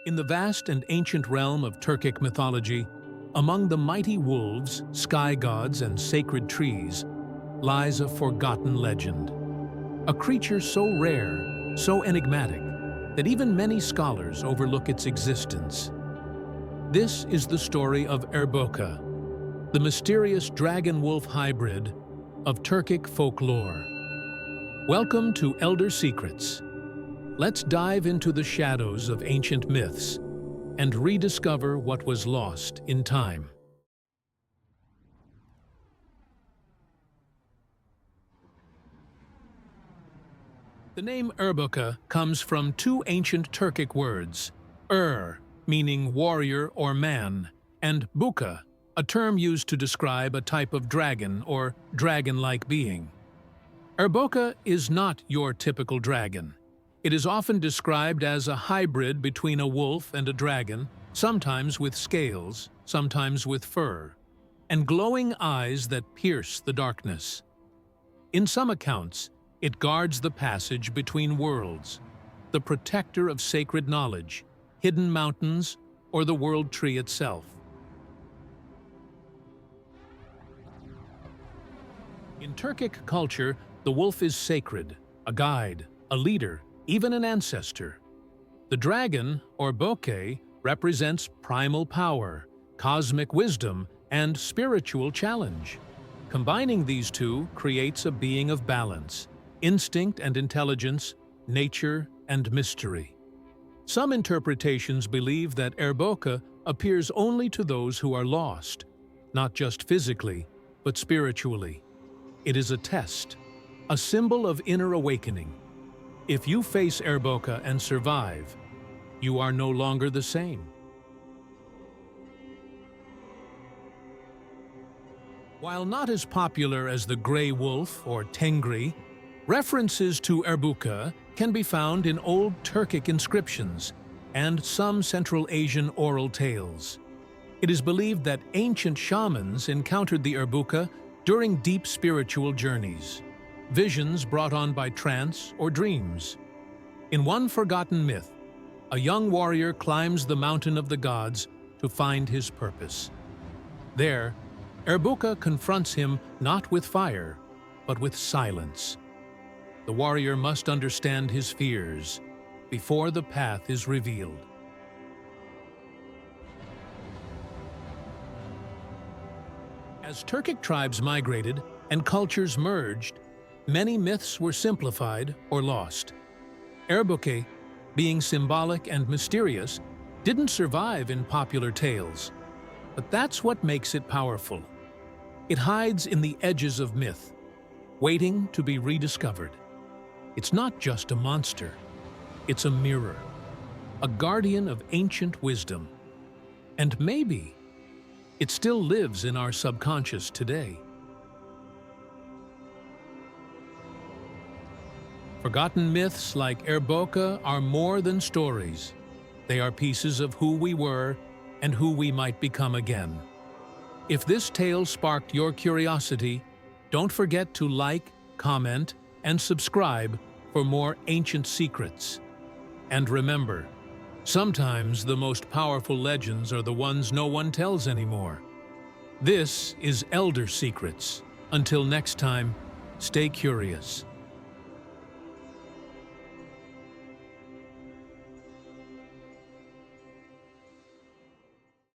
In the vast and ancient realm of Turkic mythology, among the mighty wolves, sky gods, and sacred trees, lies a forgotten legend. A creature so rare, so enigmatic, that even many scholars overlook its existence. This is the story of Erböke, the mysterious dragon-wolf hybrid of Turkic folklore. Welcome to Elder Secrets. Let's dive into the shadows of ancient myths and rediscover what was lost in time. The name Erböke comes from two ancient Turkic words, meaning warrior or man, and buka, a term used to describe a type of dragon or dragon-like being. Erböke is not your typical dragon. It is often described as a hybrid between a wolf and a dragon, sometimes with scales, sometimes with fur, and glowing eyes that pierce the darkness. In some accounts, it guards the passage between worlds, the protector of sacred knowledge, hidden mountains, or the world tree itself. In Turkic culture, the wolf is sacred, a guide, a leader, even an ancestor. The dragon, or Erböke, represents primal power, cosmic wisdom, and spiritual challenge. Combining these two creates a being of balance, instinct and intelligence, nature and mystery. Some interpretations believe that Erböke appears only to those who are lost, not just physically, but spiritually. It is a test, a symbol of inner awakening. If you face Erböke and survive, you are no longer the same. While not as popular as the gray wolf or tengri, references to Erböke can be found in old Turkic inscriptions and some Central Asian oral tales. It is believed that ancient shamans encountered the Erböke during deep spiritual journeys, visions brought on by trance or dreams. In one forgotten myth, a young warrior climbs the mountain of the gods to find his purpose. There, Erböke confronts him not with fire, but with silence. The warrior must understand his fears before the path is revealed. As Turkic tribes migrated and cultures merged, many myths were simplified or lost. Erböke, being symbolic and mysterious, didn't survive in popular tales. But that's what makes it powerful. It hides in the edges of myth, waiting to be rediscovered. It's not just a monster. It's a mirror, a guardian of ancient wisdom. And maybe it still lives in our subconscious today. Forgotten myths like Erböke are more than stories. They are pieces of who we were and who we might become again. If this tale sparked your curiosity, don't forget to like, comment, and subscribe for more ancient secrets. And remember, sometimes the most powerful legends are the ones no one tells anymore. This is Elder Secrets. Until next time, stay curious.